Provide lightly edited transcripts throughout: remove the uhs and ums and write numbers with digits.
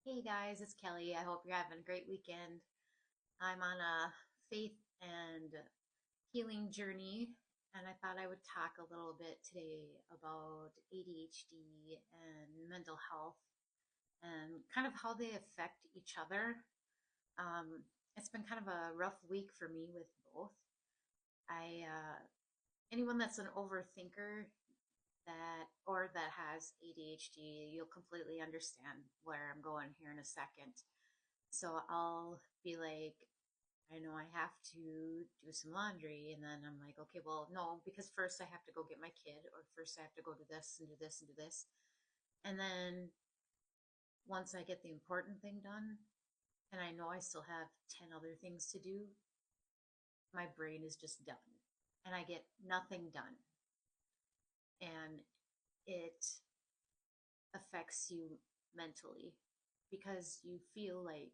Hey guys, it's Kelly. I hope you're having a great weekend. I'm on a faith and healing journey, and I thought I would talk a little bit today about ADHD and mental health and kind of how they affect each other. It's been kind of a rough week for me with both. Anyone that's an overthinker that has ADHD, you'll completely understand where I'm going here in a second. So I'll be like, I know I have to do some laundry. And then I'm like, okay, well, no, because first I have to go get my kid, or first I have to go do this and do this and do this. And then once I get the important thing done, and I know I still have 10 other things to do, my brain is just done. And I get nothing done. And it affects you mentally because you feel like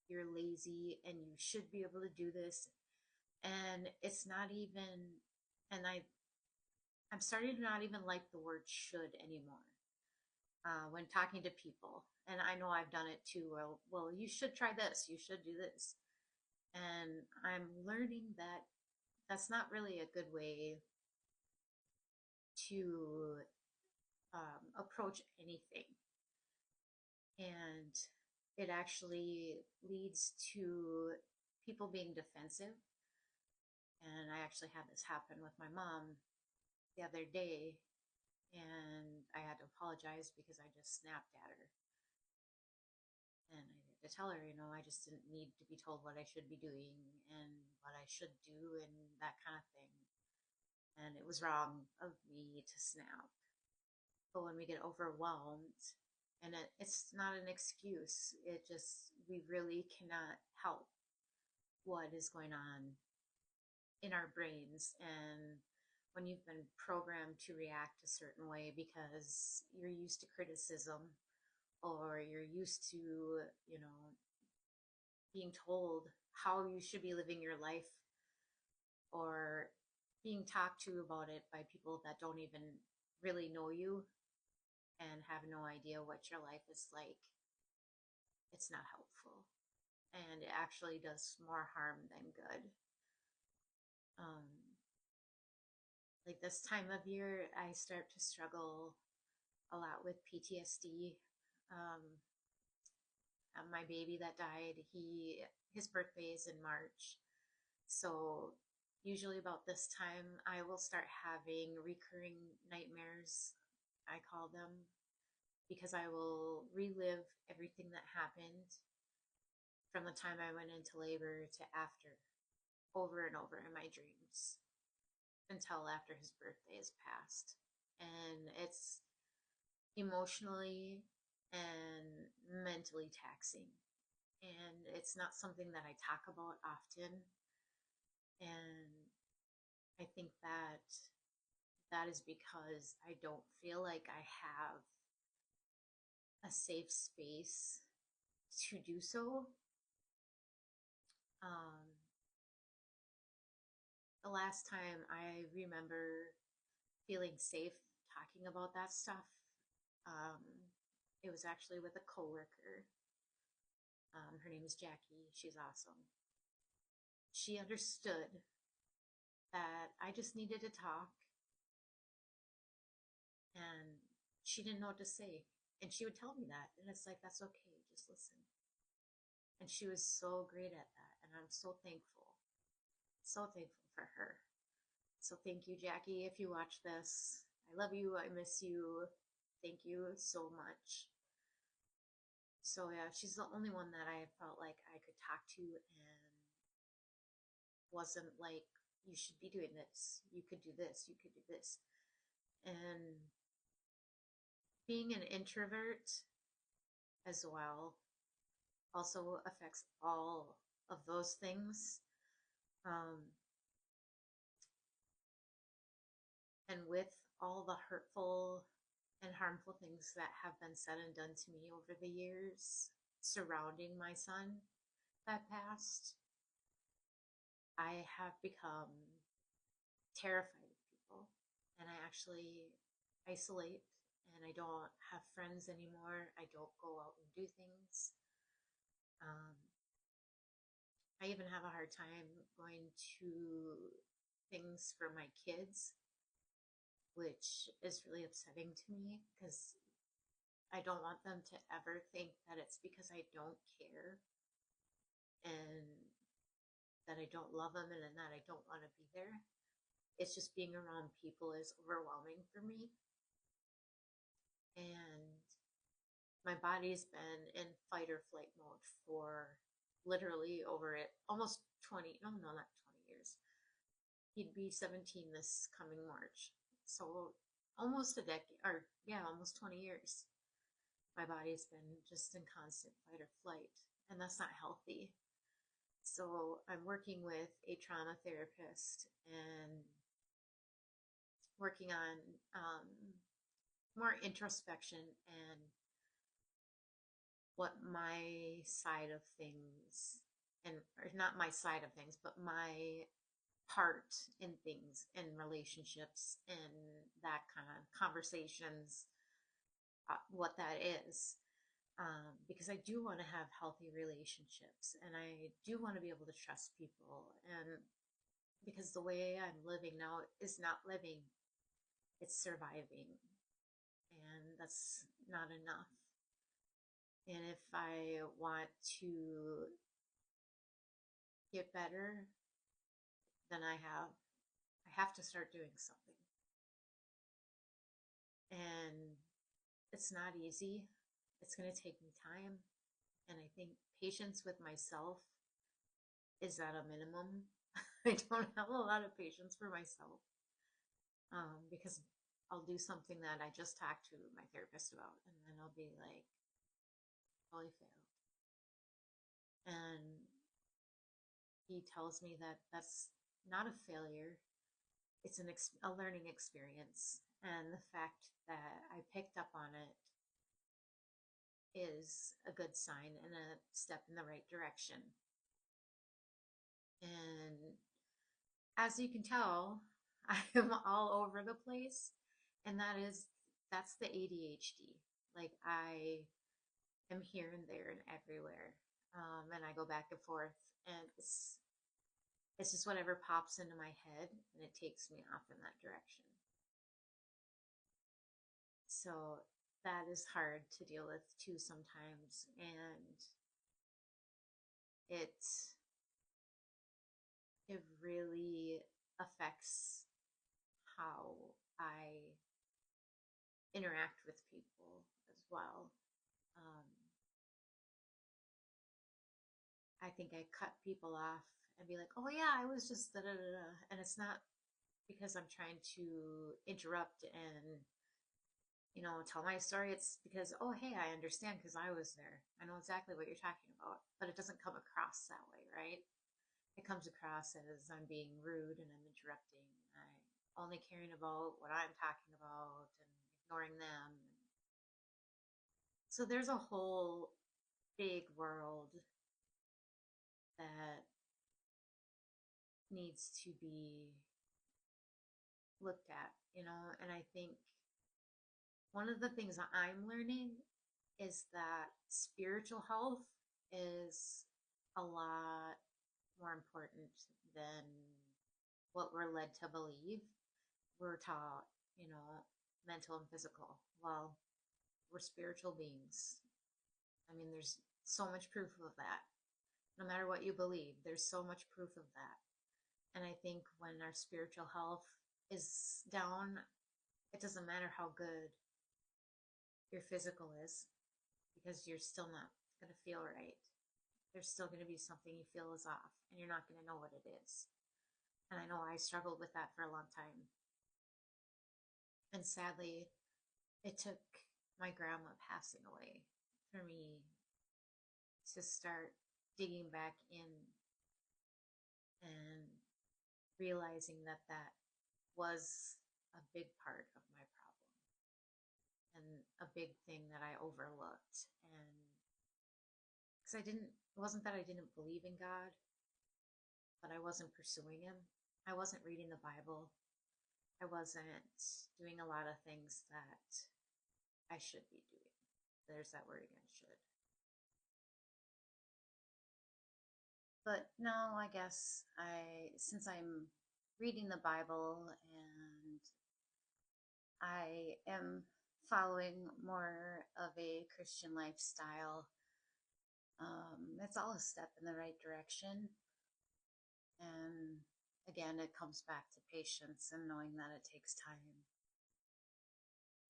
you're lazy and you should be able to do this, and it's not even, and I'm starting to not even like the word should anymore when talking to people. And I know I've done it too. Well, you should try this, you should do this. And I'm learning that that's not really a good way to approach anything. And it actually leads to people being defensive. And I actually had this happen with my mom the other day, and I had to apologize because I just snapped at her. And I had to tell her, I just didn't need to be told what I should be doing and what I should do and that kind of thing. And it was wrong of me to snap. But when we get overwhelmed, and it's not an excuse, it just, we really cannot help what is going on in our brains. And when you've been programmed to react a certain way because you're used to criticism, or you're used to, being told how you should be living your life, or being talked to about it by people that don't even really know you and have no idea what your life is like, it's not helpful. And it actually does more harm than good. Um, like this time of year, I start to struggle a lot with PTSD. Um, my baby that died, his birthday is in March. So usually about this time, I will start having recurring nightmares, I call them, because I will relive everything that happened from the time I went into labor to after, over and over in my dreams, until after his birthday is passed. And it's emotionally and mentally taxing. And it's not something that I talk about often. And I think that is because I don't feel like I have a safe space to do so. Um, the last time I remember feeling safe talking about that stuff, um, it was actually with a coworker. Her name is Jackie. She's awesome. She understood that I just needed to talk, and she didn't know what to say. And she would tell me that. And it's like, that's okay, just listen. And she was so great at that. And I'm so thankful for her. So thank you, Jackie, if you watch this. I love you. I miss you. Thank you so much. So yeah, she's the only one that I felt like I could talk to and wasn't like, you should be doing this. You could do this. You could do this. And being an introvert as well also affects all of those things. Um, and with all the hurtful and harmful things that have been said and done to me over the years surrounding my son that passed, I have become terrified of people. And I actually isolate, and I don't have friends anymore. I don't go out and do things. Um, I even have a hard time going to things for my kids, which is really upsetting to me because I don't want them to ever think that it's because I don't care and that I don't love them and that I don't want to be there. It's just being around people is overwhelming for me. And my body's been in fight or flight mode for literally over it almost 20, no, no, not 20 years. He'd be 17 this coming March. So almost a decade, or yeah, almost 20 years. My body's been just in constant fight or flight, and that's not healthy. So I'm working with a trauma therapist and working on more introspection and what my side of things, and or not my side of things, but my part in things, in relationships, in that kind of conversations, what that is. Because I do want to have healthy relationships and I do want to be able to trust people. And because the way I'm living now is not living, it's surviving. And that's not enough. And if I want to get better, then I have to start doing something. And it's not easy. It's going to take me time. And I think patience with myself is at a minimum. I don't have a lot of patience for myself because I'll do something that I just talked to my therapist about, and then I'll be like, totally failed. And he tells me that that's not a failure, it's a learning experience. And the fact that I picked up on it is a good sign and a step in the right direction. And as you can tell, I am all over the place, and that's the ADHD. Like I am here and there and everywhere, and I go back and forth, and it's just whatever pops into my head, and it takes me off in that direction. So that is hard to deal with too sometimes, and it it really affects how I interact with people as well. Um, I think I cut people off and be like, "Oh yeah, I was just da da da," da," and it's not because I'm trying to interrupt and tell my story. It's because, oh hey, I understand because I was there. I know exactly what you're talking about, but it doesn't come across that way, right? It comes across as I'm being rude and I'm interrupting. I'm only caring about what I'm talking about and ignoring them. So there's a whole big world that needs to be looked at, and I think one of the things that I'm learning is that spiritual health is a lot more important than what we're led to believe. We're taught, you know, mental and physical. Well, we're spiritual beings. I mean, there's so much proof of that. No matter what you believe, there's so much proof of that. And I think when our spiritual health is down, it doesn't matter how good your physical is because you're still not going to feel right. There's still going to be something you feel is off and you're not going to know what it is. And I know I struggled with that for a long time. And sadly, it took my grandma passing away for me to start digging back in and realizing that that was a big part of my problem and a big thing that I overlooked. And because it wasn't that I didn't believe in God, but I wasn't pursuing Him. I wasn't reading the Bible. I wasn't doing a lot of things that I should be doing. There's that word again, should. But now I guess since I'm reading the Bible and I am following more of a Christian lifestyle, it's all a step in the right direction. And again, it comes back to patience and knowing that it takes time.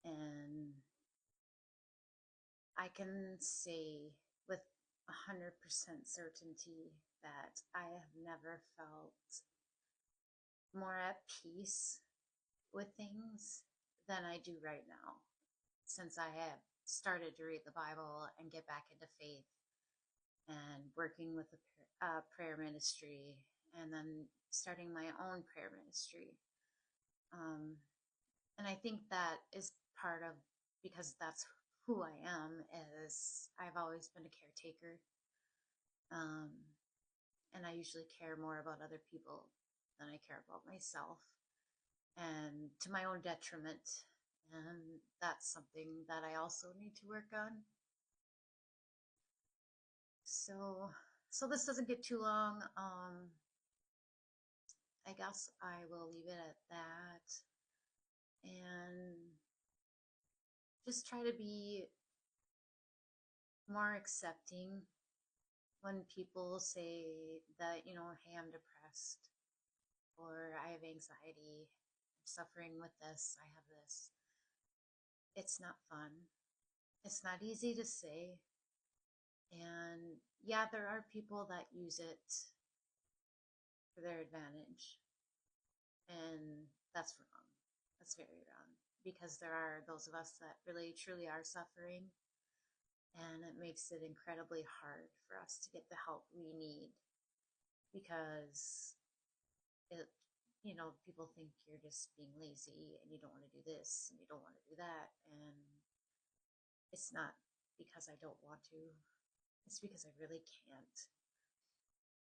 And I can say with 100% certainty that I have never felt more at peace with things than I do right now since I have started to read the Bible and get back into faith and working with a prayer ministry and then starting my own prayer ministry. Um, and I think that is part of because that's who I am is I've always been a caretaker. Um, and I usually care more about other people than I care about myself and to my own detriment. And that's something that I also need to work on. So, so this doesn't get too long. I guess I will leave it at that and just try to be more accepting when people say that, hey, I'm depressed or I have anxiety, I'm suffering with this, I have this. It's not fun. It's not easy to say. And yeah, there are people that use it for their advantage. And that's wrong. That's very wrong. Because there are those of us that really truly are suffering. And it makes it incredibly hard for us to get the help we need because it, people think you're just being lazy and you don't want to do this and you don't want to do that. And it's not because I don't want to, it's because I really can't.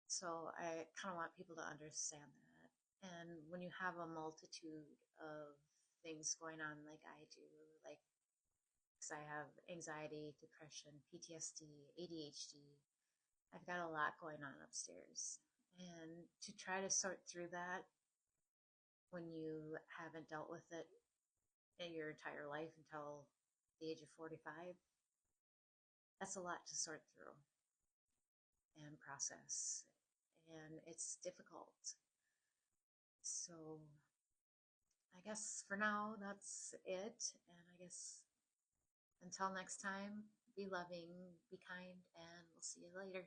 So I kind of want people to understand that. And when you have a multitude of things going on like I do, like, because I have anxiety, depression, PTSD, ADHD, I've got a lot going on upstairs. And to try to sort through that when you haven't dealt with it in your entire life until the age of 45, that's a lot to sort through and process. And it's difficult. So I guess for now, that's it. And I guess until next time, be loving, be kind, and we'll see you later.